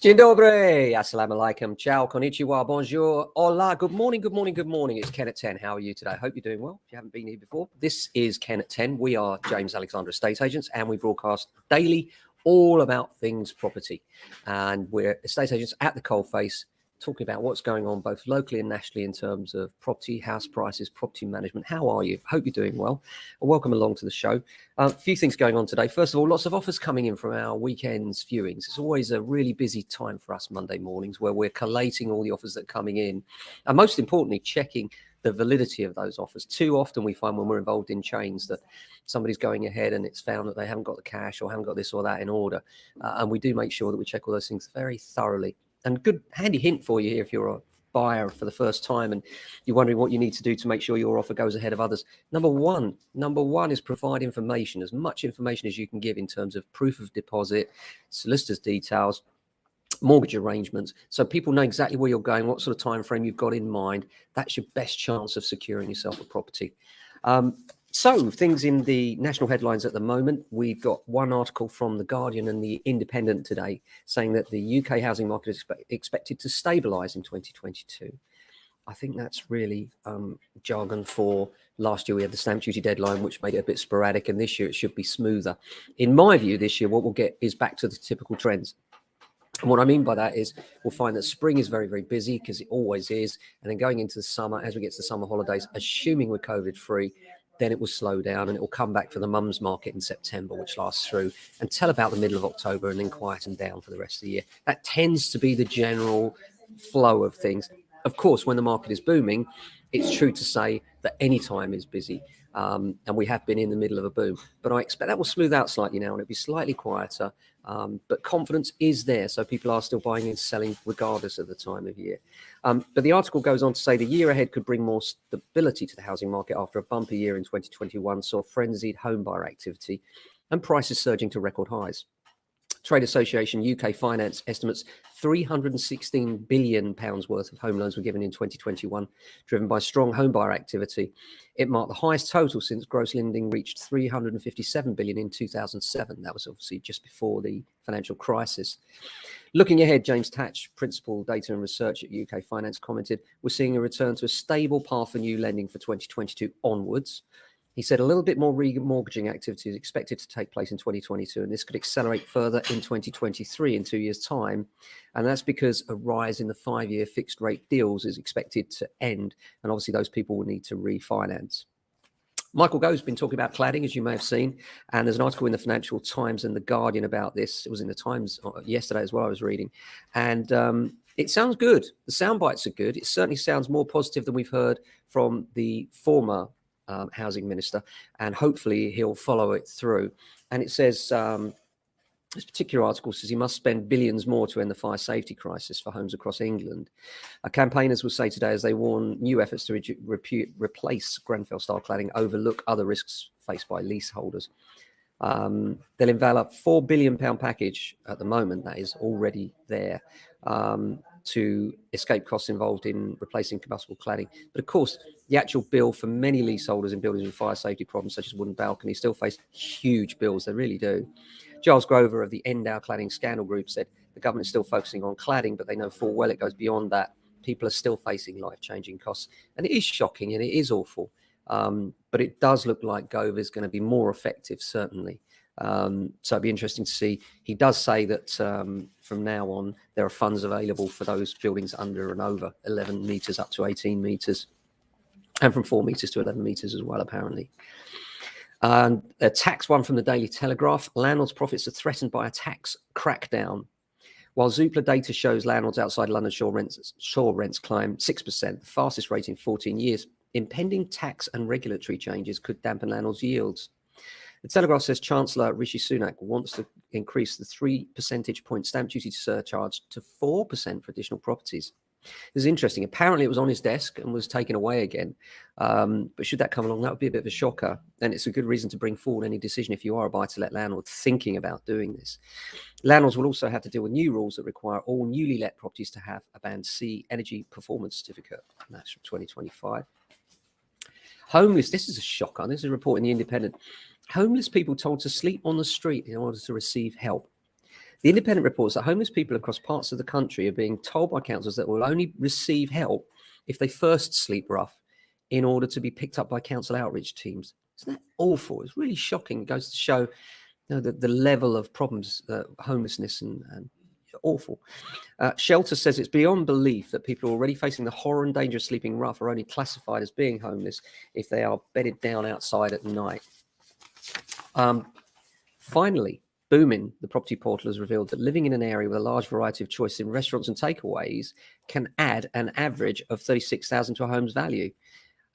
Dzień dobry, assalamu alaikum, ciao, konnichiwa, bonjour, hola, good morning, good morning, good morning. It's Ken at 10. How are you today? I hope you're doing well. If you haven't been here before, this is Ken at 10. We are James Alexander Estate Agents and we broadcast daily all about things property. And we're estate agents at the coalface, talking about what's going on both locally and nationally in terms of property, house prices, property management. How are you? Hope you're doing well. And welcome along to the show. A few things going on today. First of all, lots of offers coming in from our weekends viewings. It's always a really busy time for us Monday mornings where we're collating all the offers that are coming in. And most importantly, checking the validity of those offers. Too often we find when we're involved in chains that somebody's going ahead and it's found that they haven't got the cash or haven't got this or that in order. And we do make sure that we check all those things very thoroughly. And good handy hint for you here if you're a buyer for the first time and you're wondering what you need to do to make sure your offer goes ahead of others. Number one is provide information, as much information as you can give in terms of proof of deposit, solicitor's details, mortgage arrangements, so people know exactly where you're going, what sort of time frame you've got in mind. That's your best chance of securing yourself a property. So things in the national headlines at the moment, we've got one article from The Guardian and The Independent today saying that the UK housing market is expected to stabilise in 2022. I think that's really jargon for last year we had the stamp duty deadline, which made it a bit sporadic, and this year it should be smoother. In my view, this year what we'll get is back to the typical trends. And what I mean by that is we'll find that spring is very, very busy because it always is. And then going into the summer, as we get to the summer holidays, assuming we're COVID free, then it will slow down and it will come back for the mums market in September, which lasts through until about the middle of October and then quieten down for the rest of the year. That tends to be the general flow of things. Of course, when the market is booming, it's true to say that any time is busy. And we have been in the middle of a boom. But I expect that will smooth out slightly now and it'll be slightly quieter. But confidence is there. So people are still buying and selling regardless of the time of year. But the article goes on to say the year ahead could bring more stability to the housing market after a bumpy year in 2021 saw frenzied home buyer activity and prices surging to record highs. Trade Association UK Finance estimates £316 billion worth of home loans were given in 2021, driven by strong home buyer activity. It marked the highest total since gross lending reached £357 billion in 2007. That was obviously just before the financial crisis. Looking ahead, James Tatch, Principal Data and Research at UK Finance, commented, "We're seeing a return to a stable path for new lending for 2022 onwards." He said a little bit more remortgaging activity is expected to take place in 2022, and this could accelerate further in 2023 in 2 years' time. And that's because a rise in the 5-year fixed rate deals is expected to end. And obviously those people will need to refinance. Michael Gove's been talking about cladding, as you may have seen. And there's an article in the Financial Times and The Guardian about this. It was in the Times yesterday as well, I was reading. And it sounds good. The sound bites are good. It certainly sounds more positive than we've heard from the former housing minister, and hopefully he'll follow it through. And it says, this particular article says he must spend billions more to end the fire safety crisis for homes across England. Campaigners will say today, as they warn new efforts to replace Grenfell-style cladding overlook other risks faced by leaseholders. They'll envelop £4 billion package at the moment that is already there to escape costs involved in replacing combustible cladding. But of course, the actual bill for many leaseholders in buildings with fire safety problems, such as wooden balconies, still face huge bills. They really do. Giles Grover of the End Our Cladding Scandal Group said the government is still focusing on cladding, but they know full well it goes beyond that. People are still facing life-changing costs. And it is shocking and it is awful. But it does look like Gove is going to be more effective, certainly. So it'd be interesting to see. He does say that from now on, there are funds available for those buildings under and over 11 metres up to 18 metres, and from 4 metres to 11 metres as well, apparently. And a tax one from the Daily Telegraph. Landlords' profits are threatened by a tax crackdown. While Zoopla data shows landlords outside London shore rents climb 6%, the fastest rate in 14 years, impending tax and regulatory changes could dampen landlords' yields. The Telegraph says Chancellor Rishi Sunak wants to increase the 3 percentage point stamp duty surcharge to 4% for additional properties. This is interesting. Apparently it was on his desk and was taken away again. But should that come along, that would be a bit of a shocker. And it's a good reason to bring forward any decision if you are a buy-to-let landlord thinking about doing this. Landlords will also have to deal with new rules that require all newly let properties to have a Band C energy performance certificate. And that's from 2025. Homeless, this is a shocker. This is a report in The Independent. Homeless people told to sleep on the street in order to receive help. The Independent reports that homeless people across parts of the country are being told by councils that will only receive help if they first sleep rough in order to be picked up by council outreach teams. Isn't that awful? It's really shocking. It goes to show the level of problems, homelessness and awful. Shelter says it's beyond belief that people already facing the horror and danger of sleeping rough are only classified as being homeless if they are bedded down outside at night. Finally, Boomin, the property portal, has revealed that living in an area with a large variety of choice in restaurants and takeaways can add an average of 36,000 to a home's value.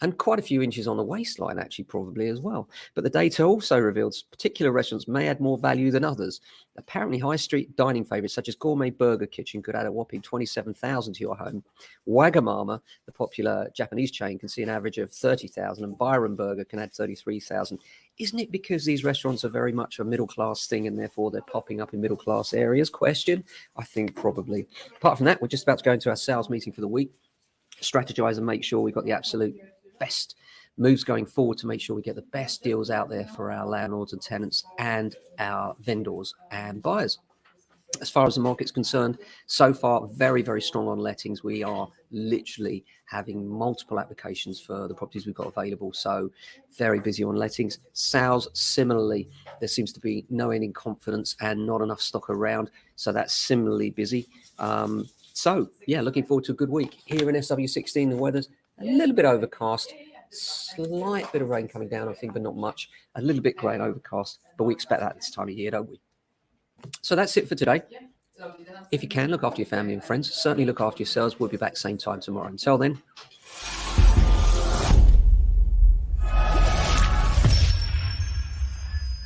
And quite a few inches on the waistline, actually, probably as well. But the data also reveals particular restaurants may add more value than others. Apparently, high street dining favourites such as Gourmet Burger Kitchen could add a whopping 27,000 to your home. Wagamama, the popular Japanese chain, can see an average of 30,000, and Byron Burger can add 33,000. Isn't it because these restaurants are very much a middle-class thing and therefore they're popping up in middle-class areas? Question? I think probably. Apart from that, we're just about to go into our sales meeting for the week, strategize and make sure we've got the absolute best moves going forward to make sure we get the best deals out there for our landlords and tenants and our vendors and buyers. As far as the market's concerned, so far, very, very strong on lettings. We are literally having multiple applications for the properties we've got available. So very busy on lettings. Sales, similarly, there seems to be no end in confidence and not enough stock around. So that's similarly busy. So yeah, looking forward to a good week. Here in SW16, the weather's a little bit overcast, slight bit of rain coming down, I think, but not much. A little bit grey and overcast, but we expect that this time of year, don't we? So that's it for today. If you can, look after your family and friends. Certainly look after yourselves. We'll be back same time tomorrow. Until then.